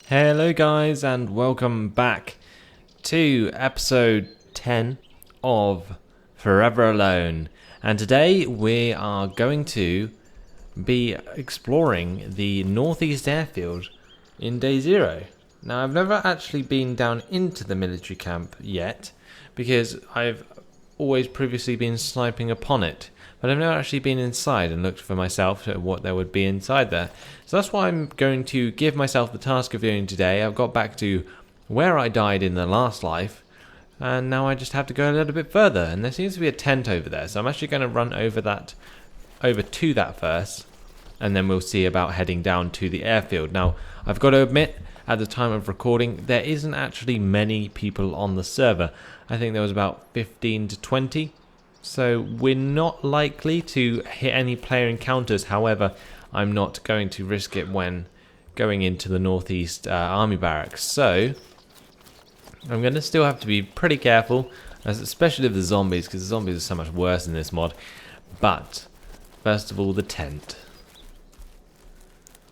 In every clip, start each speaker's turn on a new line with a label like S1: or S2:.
S1: Hello guys and welcome back to episode 10 of Forever Alone, and today we are going to be exploring the northeast airfield in DayZero. Now I've never actually been down into the military camp yet because I've always previously been sniping upon it, but I've never actually been inside and looked for myself at what there would be inside there. So that's why I'm going to give myself the task of doing today. I've got back to where I died in the last life, and now I just have to go a little bit further, and there seems to be a tent over there, so I'm actually going to run over to that first, and then we'll see about heading down to the airfield. Now I've got to admit, at the time of recording, there isn't actually many people on the server. I think there was about 15 to 20. So we're not likely to hit any player encounters. However, I'm not going to risk it when going into the northeast army barracks. So I'm going to still have to be pretty careful, especially with the zombies, because the zombies are so much worse in this mod. But first of all, the tent.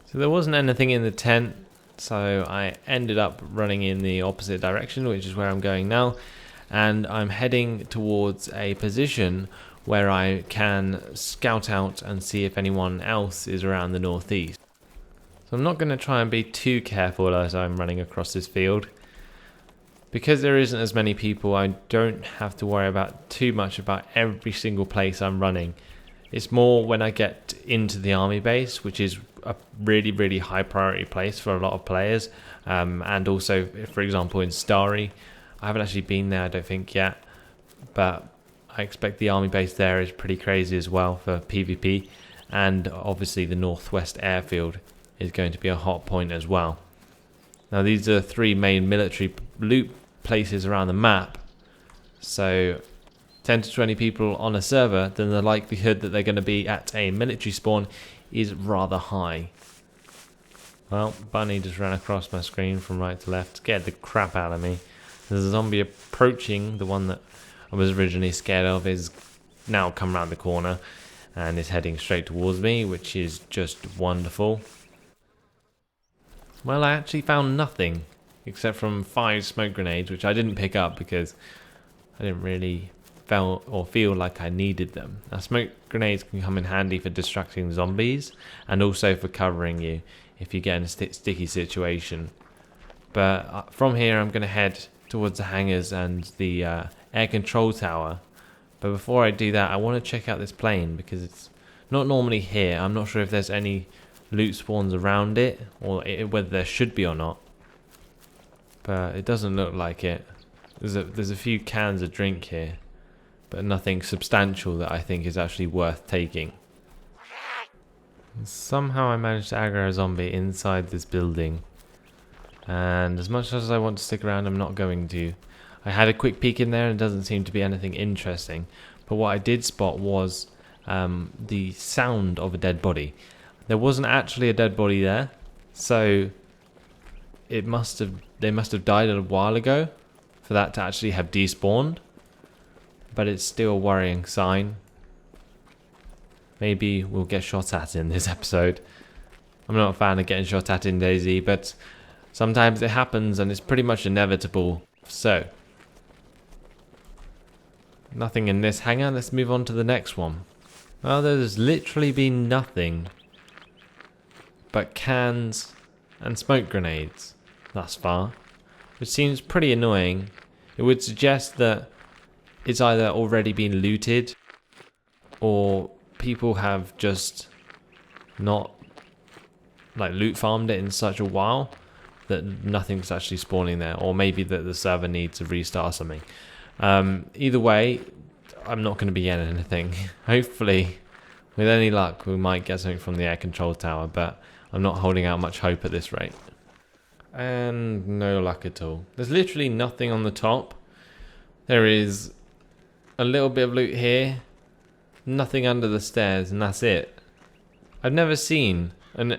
S1: So there wasn't anything in the tent, so I ended up running in the opposite direction, which is where I'm going now. And I'm heading towards a position where I can scout out and see if anyone else is around the northeast. So I'm not going to try and be too careful as I'm running across this field. Because there isn't as many people, I don't have to worry about too much about every single place I'm running. It's more when I get into the army base, which is a really high priority place for a lot of players. And also, for example, in Starry, I haven't actually been there, I don't think, yet, but I expect the army base there is pretty crazy as well for PvP, and obviously the northwest airfield is going to be a hot point as well. Now these are the three main military loot places around the map, so 10 to 20 people on a server, then the likelihood that they're going to be at a military spawn is rather high. Well, Bunny just ran across my screen from right to left, scared the crap out of me. There's a zombie approaching. The one that I was originally scared of is now come around the corner and is heading straight towards me, which is just wonderful. Well, I actually found nothing except from 5 smoke grenades, which I didn't pick up because I didn't really feel like I needed them. Now, smoke grenades can come in handy for distracting zombies and also for covering you if you get in a sticky situation. But from here, I'm going to head towards the hangars and the air control tower. But before I do that, I want to check out this plane because it's not normally here. I'm not sure if there's any loot spawns around it or whether there should be or not, but it doesn't look like it. There's a few cans of drink here, but nothing substantial that I think is actually worth taking. And somehow I managed to aggro a zombie inside this building, and as much as I want to stick around, I'm not going to. I had a quick peek in there and it doesn't seem to be anything interesting, but what I did spot was the sound of a dead body. There wasn't actually a dead body there, so they must have died a while ago for that to actually have despawned, but it's still a worrying sign. Maybe we'll get shot at in this episode. I'm not a fan of getting shot at in DayZ, but sometimes it happens and it's pretty much inevitable. So, nothing in this hangar. Let's move on to the next one. Well, there's literally been nothing but cans and smoke grenades thus far, which seems pretty annoying. It would suggest that it's either already been looted or people have just not loot farmed it in such a while that nothing's actually spawning there, or maybe that the server needs to restart or something. Either way, I'm not going to be getting anything. Hopefully, with any luck, we might get something from the air control tower, but I'm not holding out much hope at this rate. And no luck at all. There's literally nothing on the top. There is a little bit of loot here, nothing under the stairs, and that's it. I've never seen an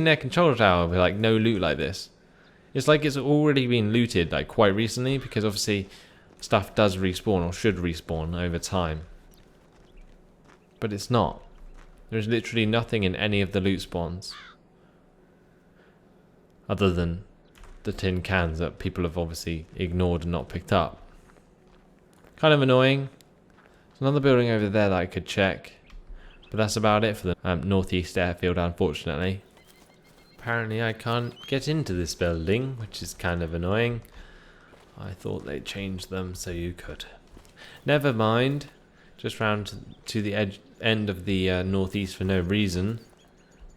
S1: air control tower with no loot like this. It's like it's already been looted quite recently, because obviously stuff does respawn or should respawn over time. But it's not. There's literally nothing in any of the loot spawns. other than the tin cans that people have obviously ignored and not picked up. Kind of annoying. There's another building over there that I could check, but that's about it for the northeast airfield, unfortunately. Apparently I can't get into this building, which is kind of annoying. I thought they'd change them so you could. Never mind. Just round to the end of the northeast for no reason.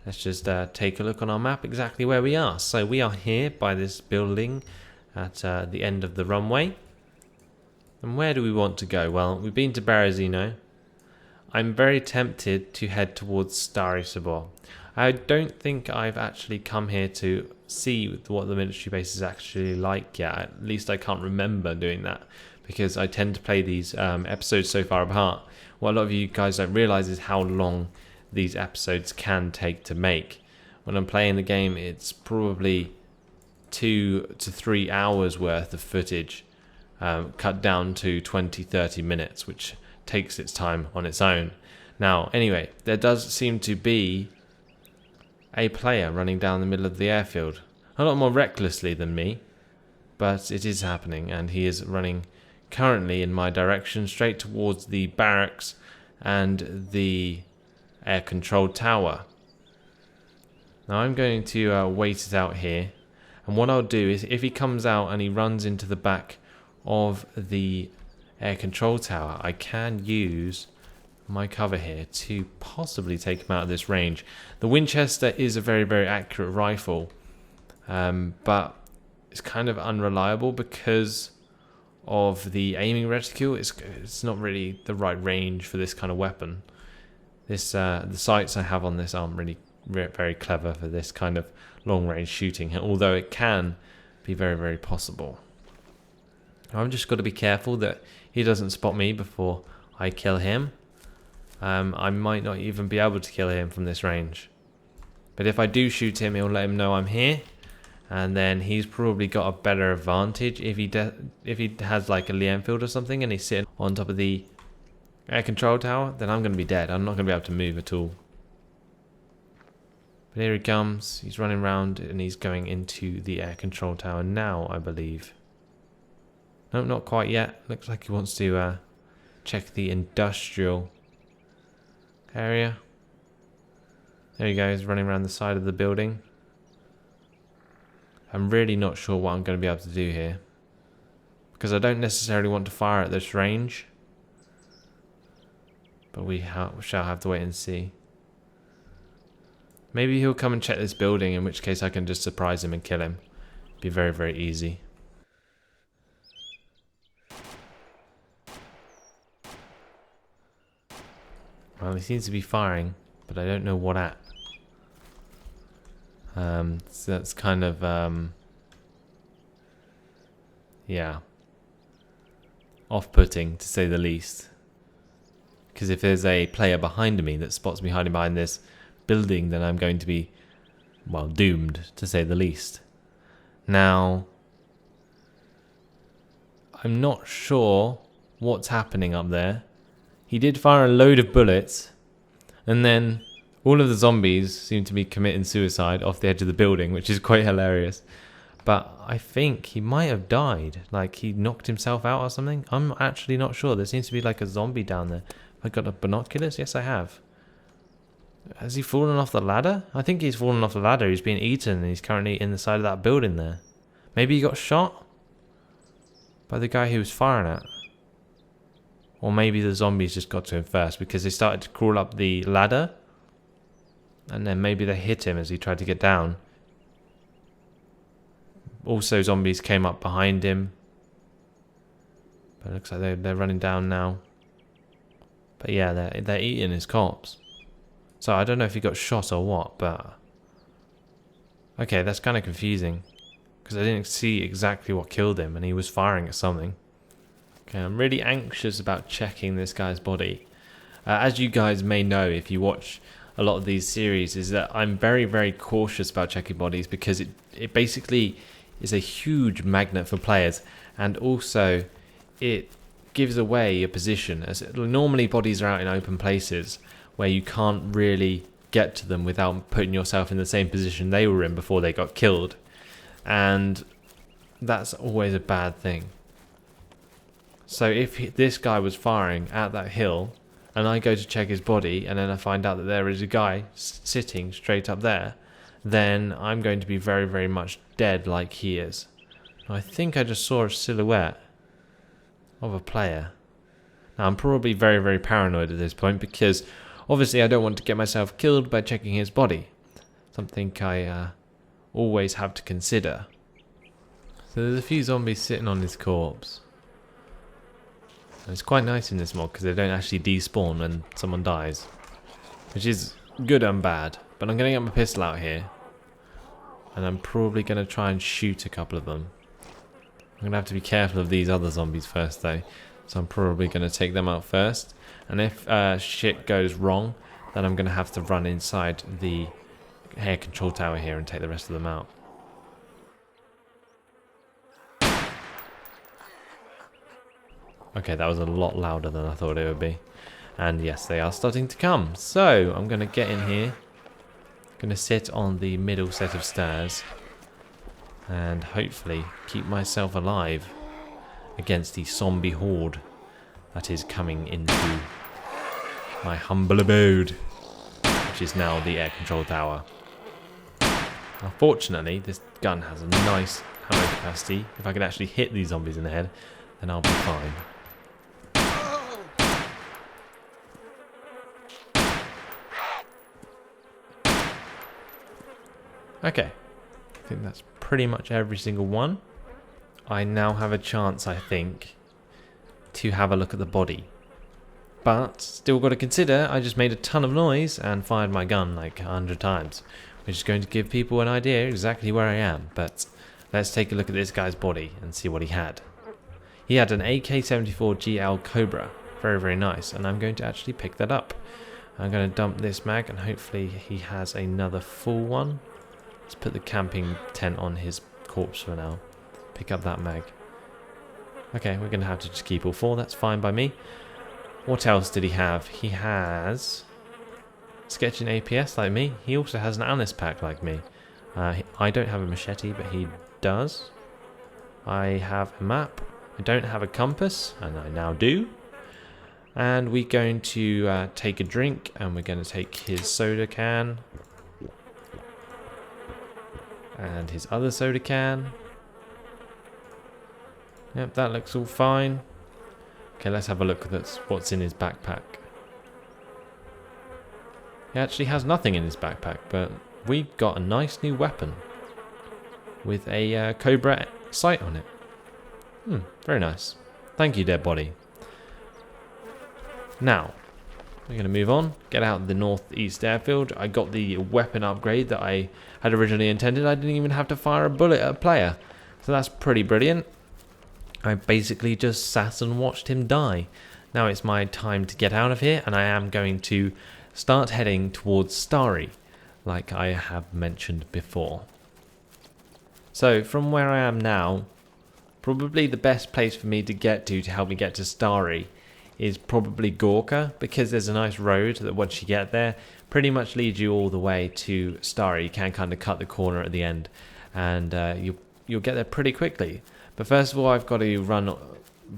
S1: Let's just take a look on our map exactly where we are. So we are here by this building at the end of the runway. And where do we want to go? Well, we've been to DayZero. I'm very tempted to head towards Starry Sobor. I don't think I've actually come here to see what the military base is actually like yet. At least I can't remember doing that, because I tend to play these episodes so far apart. What a lot of you guys don't realise is how long these episodes can take to make. When I'm playing the game, it's probably 2 to 3 hours worth of footage, cut down to 20-30 minutes, which takes its time on its own. Now, anyway, there does seem to be a player running down the middle of the airfield. A lot more recklessly than me, but it is happening, and he is running currently in my direction, straight towards the barracks and the air control tower. Now I'm going to wait it out here, and what I'll do is, if he comes out and he runs into the back of the air control tower, I can use my cover here to possibly take him out of this range. The Winchester is a very, very accurate rifle, but it's kind of unreliable because of the aiming reticule. It's not really the right range for this kind of weapon. The sights I have on this aren't really very clever for this kind of long range shooting, although it can be very, very possible. I've just got to be careful that he doesn't spot me before I kill him. I might not even be able to kill him from this range, but if I do shoot him, it'll let him know I'm here, and then he's probably got a better advantage if he has like a Enfield or something and he's sitting on top of the air control tower. Then I'm going to be dead. I'm not going to be able to move at all. But here he comes. He's running around and he's going into the air control tower now, I believe. No, not quite yet. Looks like he wants to check the industrial area. There he goes, running around the side of the building. I'm really not sure what I'm going to be able to do here, because I don't necessarily want to fire at this range, but we shall have to wait and see. Maybe he'll come and check this building, in which case I can just surprise him and kill him. Be very, very easy. Well, he seems to be firing, but I don't know what at. So that's kind of, yeah, off-putting to say the least. Because if there's a player behind me that spots me hiding behind this building, then I'm going to be, well, doomed to say the least. Now, I'm not sure what's happening up there. He did fire a load of bullets, and then all of the zombies seem to be committing suicide off the edge of the building, which is quite hilarious. But I think he might have died, like he knocked himself out or something. I'm actually not sure. There seems to be like a zombie down there. I got a binoculars? Yes, I have. Has he fallen off the ladder? I think he's fallen off the ladder. He's been eaten and he's currently in the side of that building there. Maybe he got shot by the guy he was firing at. Or maybe the zombies just got to him first, because they started to crawl up the ladder, and then maybe they hit him as he tried to get down. Also, zombies came up behind him, but it looks like they're running down now. But yeah, they're eating his corpse. So I don't know if he got shot or what, but okay, that's kind of confusing, because I didn't see exactly what killed him, and he was firing at something. Okay, I'm really anxious about checking this guy's body. As you guys may know if you watch a lot of these series, is that I'm very, very cautious about checking bodies, because it basically is a huge magnet for players, and also it gives away your position, as normally bodies are out in open places where you can't really get to them without putting yourself in the same position they were in before they got killed. and that's always a bad thing. So if this guy was firing at that hill, and I go to check his body, and then I find out that there is a guy sitting straight up there, then I'm going to be very, very much dead like he is. I think I just saw a silhouette of a player. Now, I'm probably very, very paranoid at this point because obviously I don't want to get myself killed by checking his body. Something I always have to consider. So there's a few zombies sitting on his corpse. And it's quite nice in this mod because they don't actually despawn when someone dies, which is good and bad. But I'm going to get my pistol out here, and I'm probably going to try and shoot a couple of them. I'm going to have to be careful of these other zombies first though, so I'm probably going to take them out first. And if shit goes wrong, then I'm going to have to run inside the air control tower here and take the rest of them out. Okay, that was a lot louder than I thought it would be. And yes, they are starting to come. So, I'm going to get in here. Going to sit on the middle set of stairs. And hopefully keep myself alive against the zombie horde that is coming into my humble abode, which is now the air control tower. Unfortunately, this gun has a nice ammo capacity. If I can actually hit these zombies in the head, then I'll be fine. Okay, I think that's pretty much every single one. I now have a chance, I think, to have a look at the body. But, still got to consider, I just made a ton of noise and fired my gun like 100 times. Which is going to give people an idea exactly where I am. But, let's take a look at this guy's body and see what he had. He had an AK-74 GL Cobra. Very, very nice. And I'm going to actually pick that up. I'm going to dump this mag and hopefully he has another full one. Let's put the camping tent on his corpse for now. Pick up that mag. Okay, we're going to have to just keep all four. That's fine by me. What else did he have? He has sketching APS like me. He also has an Anis pack like me. I don't have a machete, but he does. I have a map. I don't have a compass, and I now do. And we're going to take a drink, and we're going to take his soda can. And his other soda can. Yep, that looks all fine. Okay, let's have a look at what's in his backpack. He actually has nothing in his backpack, but we've got a nice new weapon with a Cobra sight on it. Very nice. Thank you, dead body. Now, we're going to move on, get out the northeast airfield. I got the weapon upgrade that I had originally intended. I didn't even have to fire a bullet at a player. So that's pretty brilliant. I basically just sat and watched him die. Now it's my time to get out of here, and I am going to start heading towards Starry, like I have mentioned before. So from where I am now, probably the best place for me to get to help me get to Starry is probably Gorka, because there's a nice road that once you get there pretty much leads you all the way to Starry. You can kind of cut the corner at the end, and you'll get there pretty quickly. But first of all, I've got to run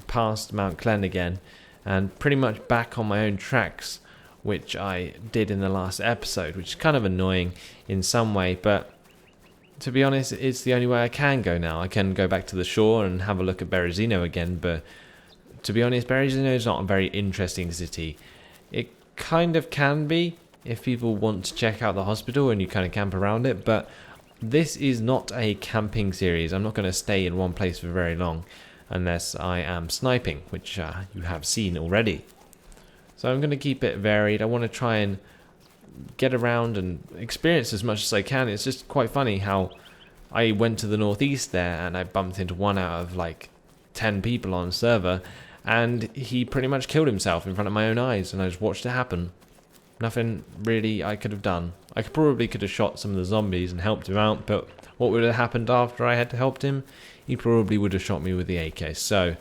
S1: past Mount Glen again and pretty much back on my own tracks, which I did in the last episode, which is kind of annoying in some way, but to be honest, it's the only way I can go now. I can go back to the shore and have a look at Berezino again, but to be honest, Berezino is not a very interesting city. It kind of can be if people want to check out the hospital and you kind of camp around it, but this is not a camping series. I'm not going to stay in one place for very long unless I am sniping, which you have seen already. So I'm going to keep it varied. I want to try and get around and experience as much as I can. It's just quite funny how I went to the northeast there and I bumped into one out of like 10 people on the server, and he pretty much killed himself in front of my own eyes, and I just watched it happen. Nothing really I could have done. I probably could have shot some of the zombies and helped him out, but what would have happened after I had helped him? He probably would have shot me with the AK, so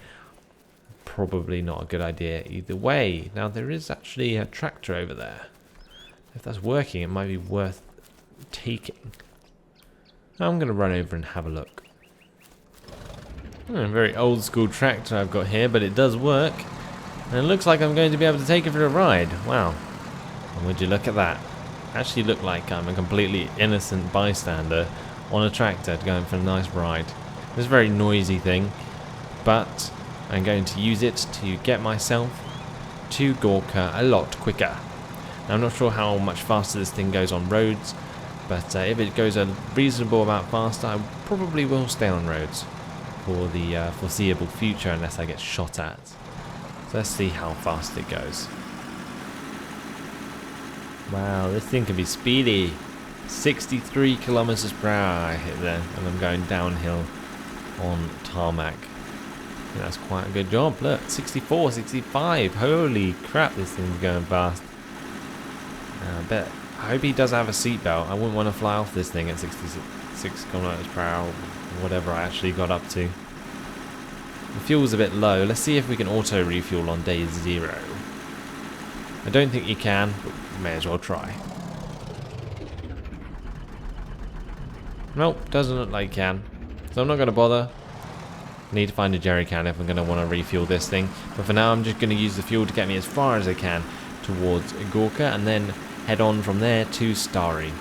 S1: probably not a good idea either way. Now there is actually a tractor over there. If that's working, it might be worth taking. I'm going to run over and have a look. Very old school tractor I've got here, but it does work. And it looks like I'm going to be able to take it for a ride. Wow. And would you look at that? Actually look like I'm a completely innocent bystander on a tractor going for a nice ride. It's a very noisy thing, but I'm going to use it to get myself to Gorka a lot quicker. Now, I'm not sure how much faster this thing goes on roads, but if it goes a reasonable amount faster, I probably will stay on roads for the foreseeable future unless I get shot at. So let's see how fast it goes. Wow, this thing can be speedy. 63 kilometers per hour I hit there, and I'm going downhill on tarmac. I think that's quite a good job. Look, 64, 65. Holy crap, this thing's going fast. I hope he does have a seatbelt. I wouldn't want to fly off this thing at 66 kilometers per hour, whatever I actually got up to. The fuel's a bit low. Let's see if we can auto refuel on DayZero. I don't think you can, but may as well try. Nope, doesn't look like you can. So I'm not going to bother. Need to find a jerry can if I'm going to want to refuel this thing. But for now, I'm just going to use the fuel to get me as far as I can towards Gorka, and then head on from there to Starry.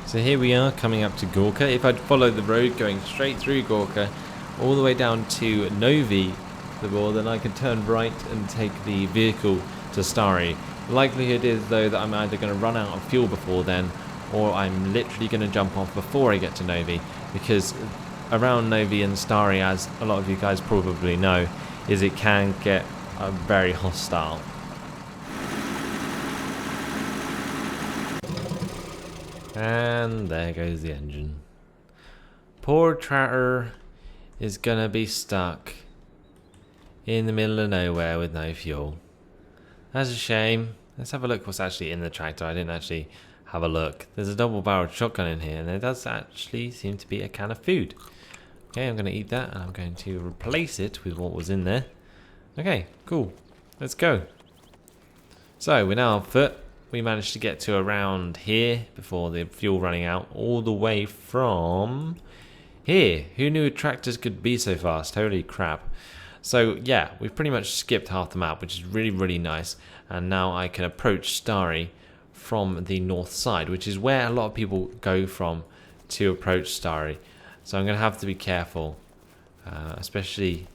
S1: So here we are coming up to Gorka. If I'd followed the road going straight through Gorka all the way down to Novi, then I could turn right and take the vehicle to Starry. The likelihood is though that I'm either going to run out of fuel before then, or I'm literally going to jump off before I get to Novi, because around Novi and Starry, as a lot of you guys probably know, is it can get very hostile. And there goes the engine. Poor tractor is gonna be stuck in the middle of nowhere with no fuel. That's a shame. Let's have a look what's actually in the tractor. I didn't actually have a look. There's a double-barreled shotgun in here, and there does actually seem to be a can of food. Okay, I'm gonna eat that, and I'm going to replace it with what was in there. Okay, cool. Let's go. So we're now on foot. We managed to get to around here before the fuel running out, all the way from here. Who knew tractors could be so fast? Holy crap. So yeah, we've pretty much skipped half the map, which is really, really nice. And now I can approach Starry from the north side, which is where a lot of people go from to approach Starry. So I'm going to have to be careful, especially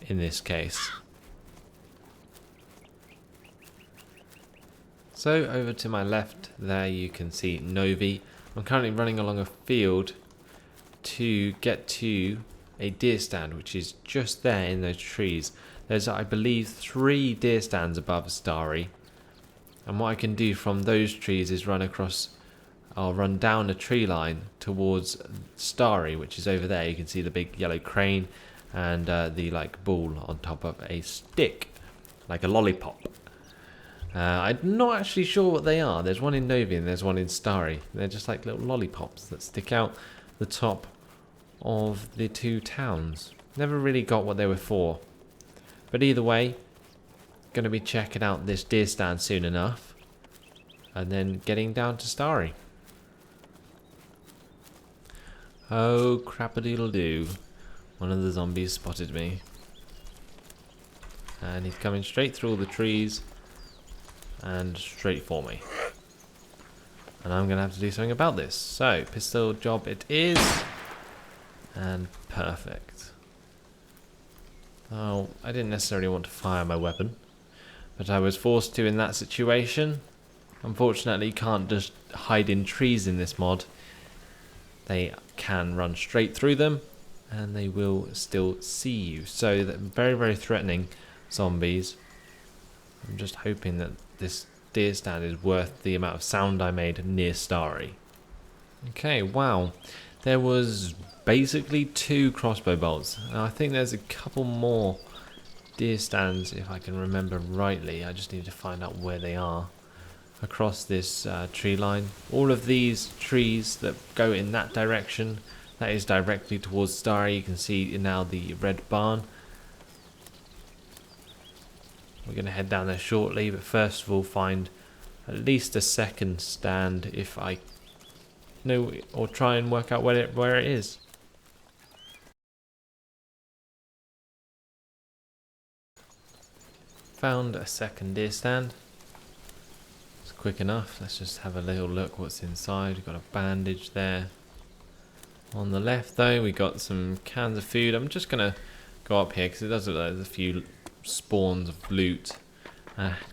S1: in this case. So over to my left there you can see Novi. I'm currently running along a field to get to a deer stand, which is just there in those trees. There's, I believe, 3 deer stands above Starry. And what I can do from those trees is run across, I'll run down a tree line towards Starry, which is over there. You can see the big yellow crane and the like ball on top of a stick, like a lollipop. I'm not actually sure what they are. There's one in Novi and there's one in Starry. They're just like little lollipops that stick out the top of the 2 towns. Never really got what they were for. But either way, going to be checking out this deer stand soon enough. And then getting down to Starry. Oh, crap-a-doodle-doo. One of the zombies spotted me. And he's coming straight through all the trees. And straight for me. And I'm going to have to do something about this. So, pistol job it is. And perfect. Oh, I didn't necessarily want to fire my weapon. But I was forced to in that situation. Unfortunately, you can't just hide in trees in this mod. They can run straight through them. And they will still see you. So, they're very, very threatening zombies. I'm just hoping that this deer stand is worth the amount of sound I made near Starry. Okay, wow. There was basically 2 crossbow bolts. Now, I think there's a couple more deer stands, if I can remember rightly. I just need to find out where they are across this tree line. All of these trees that go in that direction, that is directly towards Starry. You can see now the red barn. We're going to head down there shortly, but first of all find at least a second stand if I know or try and work out where it is. Found a second deer stand. It's quick enough. Let's just have a little look what's inside. We've got a bandage there. On the left though, we got some cans of food. I'm just gonna go up here because it does look like there's a few spawns of loot.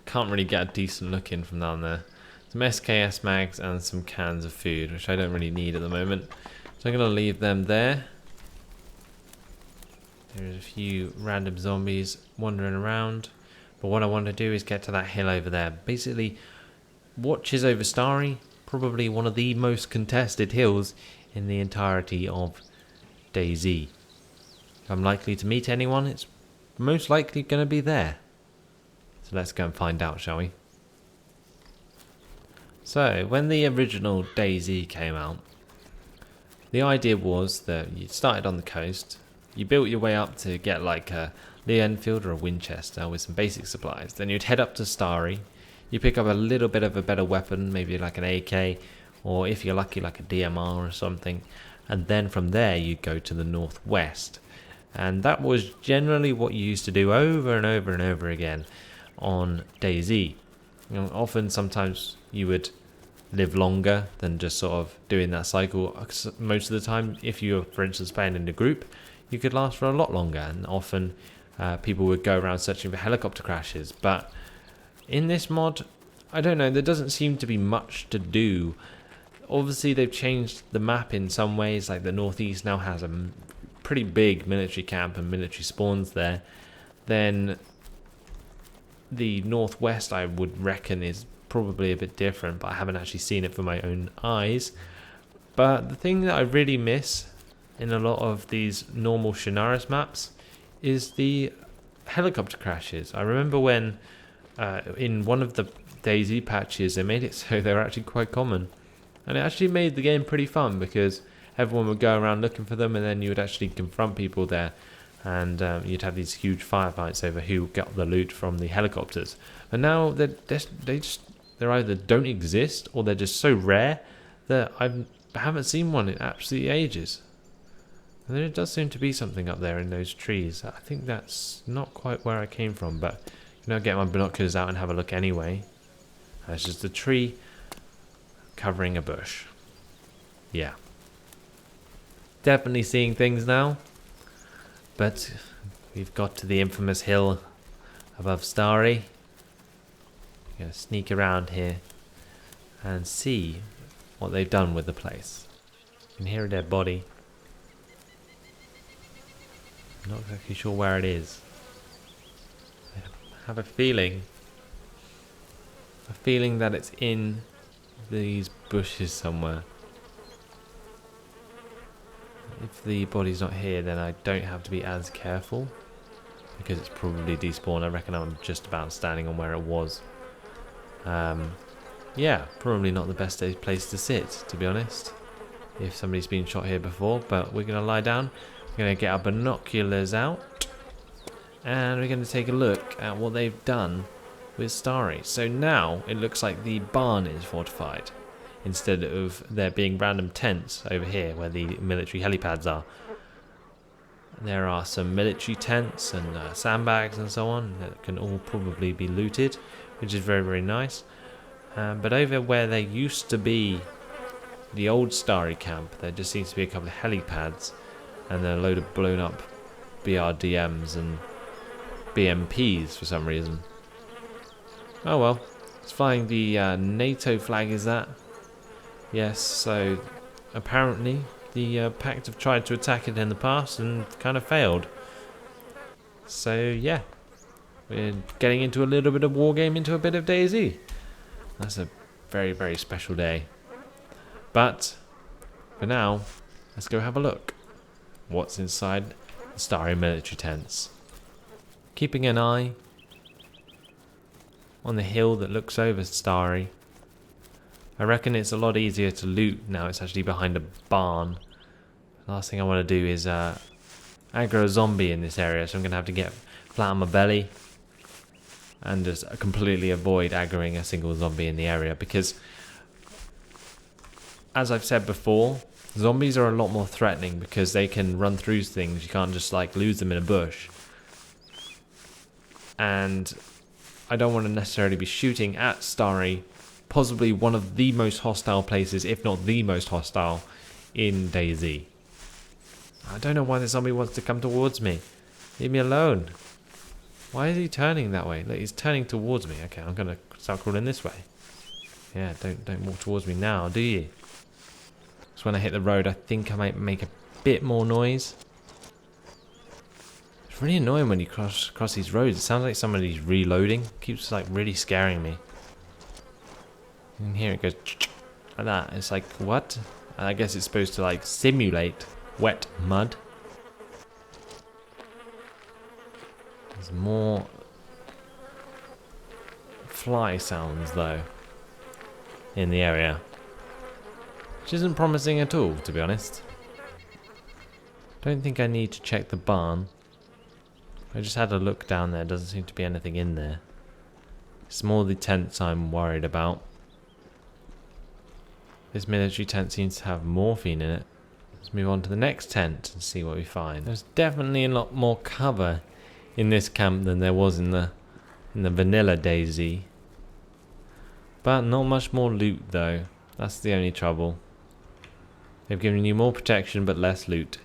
S1: Can't really get a decent look in from down there. Some SKS mags and some cans of food, which I don't really need at the moment. So I'm gonna leave them there. There's a few random zombies wandering around. But what I want to do is get to that hill over there. Basically, watches over Starry, probably one of the most contested hills in the entirety of DayZ. If I'm likely to meet anyone, it's most likely going to be there. So let's go and find out, shall we? So, when the original DayZ came out, the idea was that you started on the coast, you built your way up to get like a airfield or a Winchester with some basic supplies. Then you'd head up to Starry, you pick up a little bit of a better weapon, maybe like an AK, or if you're lucky like a DMR or something, and then from there you go to the northwest. And that was generally what you used to do over and over and over again on DayZ. You know, often sometimes you would live longer than just sort of doing that cycle. Most of the time, if you were, for instance, playing in a group, you could last for a lot longer, and often people would go around searching for helicopter crashes. But in this mod, I don't know, there doesn't seem to be much to do. Obviously they've changed the map in some ways, like the northeast now has a pretty big military camp and military spawns there. Then the northwest, I would reckon, is probably a bit different, but I haven't actually seen it for my own eyes. But the thing that I really miss in a lot of these normal Shinaris maps is the helicopter crashes. I remember when in one of the DayZ patches they made it so they were actually quite common, and it actually made the game pretty fun because everyone would go around looking for them, and then you would actually confront people there, and you'd have these huge firefights over who got the loot from the helicopters. And now they either don't exist or they're just so rare that I haven't seen one in absolutely ages. And there does seem to be something up there in those trees. I think that's not quite where I came from, but I'll get my binoculars out and have a look anyway. It's just a tree covering a bush. Yeah. Definitely seeing things now. But we've got to the infamous hill above Starry. I'm going to sneak around here and see what they've done with the place. You can hear a dead body. I'm not exactly sure where it is. I have a feeling that it's in these bushes somewhere. If the body's not here, then I don't have to be as careful because it's probably despawned. I reckon I'm just about standing on where it was. Yeah, probably not the best place to sit, to be honest, if somebody's been shot here before, but we're going to lie down. We're going to get our binoculars out and we're going to take a look at what they've done with Starry. So now it looks like the barn is fortified instead of there being random tents over here where the military helipads are. There are some military tents and sandbags and so on that can all probably be looted, which is very, very nice. But over where there used to be the old Starry camp, there just seems to be a couple of helipads and a load of blown up BRDMs and BMPs for some reason. Oh well, it's flying the NATO flag, is that? Yes, so apparently the Pact have tried to attack it in the past and kind of failed. So yeah, we're getting into a little bit of war game, into a bit of DayZ. That's a very, very special day. But for now, let's go have a look. What's inside the Starry military tents. Keeping an eye on the hill that looks over Starry. I reckon it's a lot easier to loot now it's actually behind a barn. Last thing I want to do is aggro a zombie in this area, so I'm going to have to get flat on my belly and just completely avoid aggroing a single zombie in the area, because as I've said before, zombies are a lot more threatening because they can run through things. You can't just like lose them in a bush. And I don't want to necessarily be shooting at Starry, possibly one of the most hostile places, if not the most hostile, in DayZ. I don't know why the zombie wants to come towards me. Leave me alone. Why is he turning that way? Look, he's turning towards me. Okay, I'm gonna start crawling this way. Yeah, don't walk towards me now, do you? So when I hit the road, I think I might make a bit more noise. It's really annoying when you cross these roads. It sounds like somebody's reloading. It keeps like really scaring me. And here it goes like that. It's like, what? I guess it's supposed to like simulate wet mud. There's more fly sounds though in the area, which isn't promising at all, to be honest. Don't think I need to check the barn. I just had a look down there. Doesn't seem to be anything in there. It's more the tents I'm worried about. This military tent seems to have morphine in it. Let's move on to the next tent and see what we find. There's definitely a lot more cover in this camp than there was in the vanilla DayZ. But not much more loot though. That's the only trouble. They've given you more protection but less loot.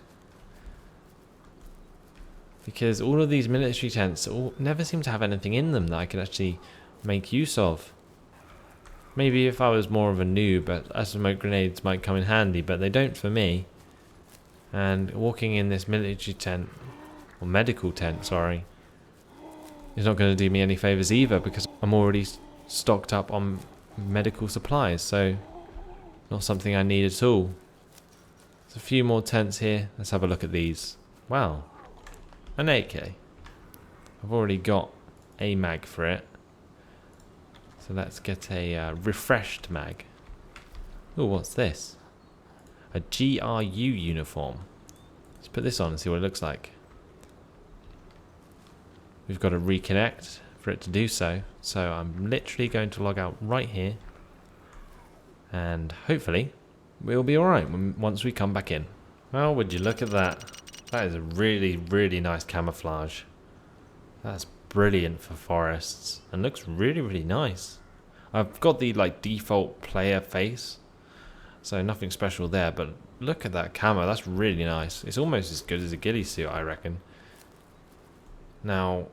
S1: Because all of these military tents never seem to have anything in them that I could actually make use of. Maybe if I was more of a noob, but smoke grenades might come in handy, but they don't for me. And walking in this military tent, or medical tent, sorry, is not going to do me any favours either because I'm already stocked up on medical supplies, so not something I need at all. There's a few more tents here. Let's have a look at these. Wow, an AK. I've already got a mag for it. So let's get a refreshed mag. Oh, what's this? A GRU uniform. Let's put this on and see what it looks like. We've got to reconnect for it to do so. So I'm literally going to log out right here. And hopefully we'll be alright once we come back in. Well, would you look at that? That is a really, really nice camouflage. That's brilliant for forests and looks really, really nice. I've got the like default player face, so nothing special there, but look at that camo. That's really nice. It's almost as good as a ghillie suit, I reckon. Now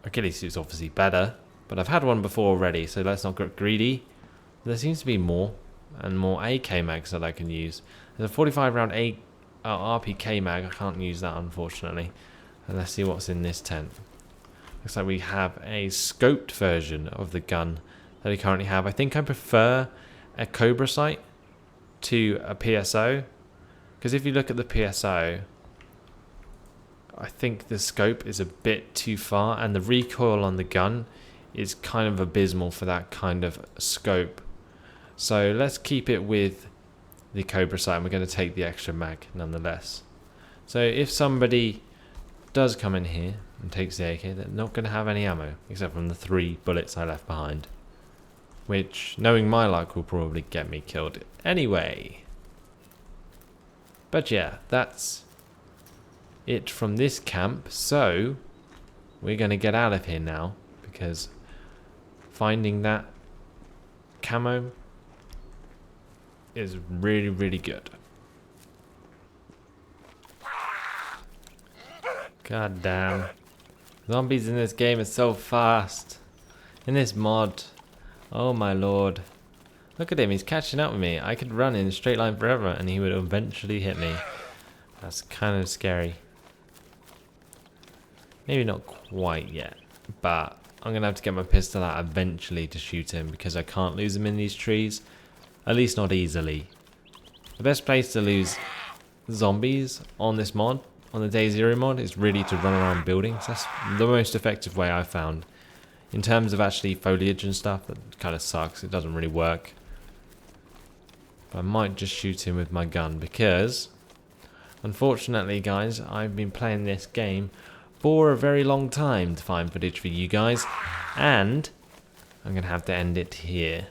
S1: a ghillie suit's obviously better, but I've had one before already, so let's not get greedy. There seems to be more and more AK mags that I can use. There's a 45 round RPK mag. I can't use that unfortunately. And let's see what's in this tent. Looks like we have a scoped version of the gun that we currently have. I think I prefer a Cobra sight to a PSO, because if you look at the PSO, I think the scope is a bit too far and the recoil on the gun is kind of abysmal for that kind of scope. So let's keep it with the Cobra sight, and we're going to take the extra mag nonetheless. So if somebody does come in here and takes the AK, they're not going to have any ammo except from the 3 bullets I left behind, which, knowing my luck, will probably get me killed anyway. But yeah, that's it from this camp. So we're going to get out of here now, because finding that camo is really, really good. God damn. Zombies in this game are so fast. In this mod. Oh my lord. Look at him, he's catching up with me. I could run in a straight line forever and he would eventually hit me. That's kind of scary. Maybe not quite yet, but I'm going to have to get my pistol out eventually to shoot him, because I can't lose him in these trees. At least not easily. The best place to lose zombies on this mod, on the DayZero mod, is really to run around buildings. That's the most effective way I've found. In terms of actually foliage and stuff, that kind of sucks. It doesn't really work. But I might just shoot him with my gun, because unfortunately, guys, I've been playing this game for a very long time to find footage for you guys, and I'm going to have to end it here.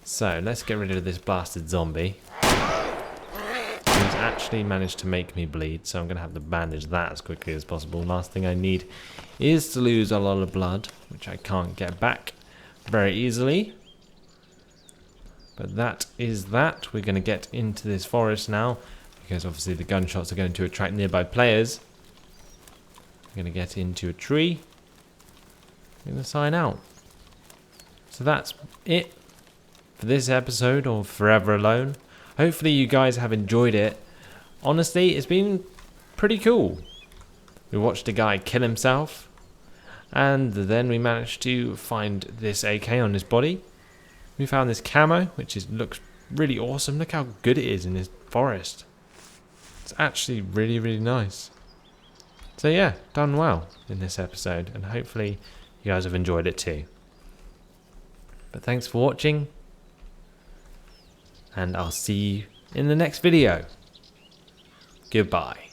S1: So let's get rid of this blasted zombie. actually managed to make me bleed, so I'm going to have to bandage that as quickly as possible. Last thing I need is to lose a lot of blood, which I can't get back very easily. But that is that. We're going to get into this forest now, because obviously the gunshots are going to attract nearby players. We're going to get into a tree. I'm going to sign out. So that's it for this episode of Forever Alone. Hopefully you guys have enjoyed it. Honestly, it's been pretty cool. We watched a guy kill himself, and then we managed to find this AK on his body. We found this camo, which looks really awesome. Look how good it is in this forest. It's actually really, really nice. So yeah, done well in this episode, and hopefully you guys have enjoyed it too. But thanks for watching, and I'll see you in the next video. Goodbye.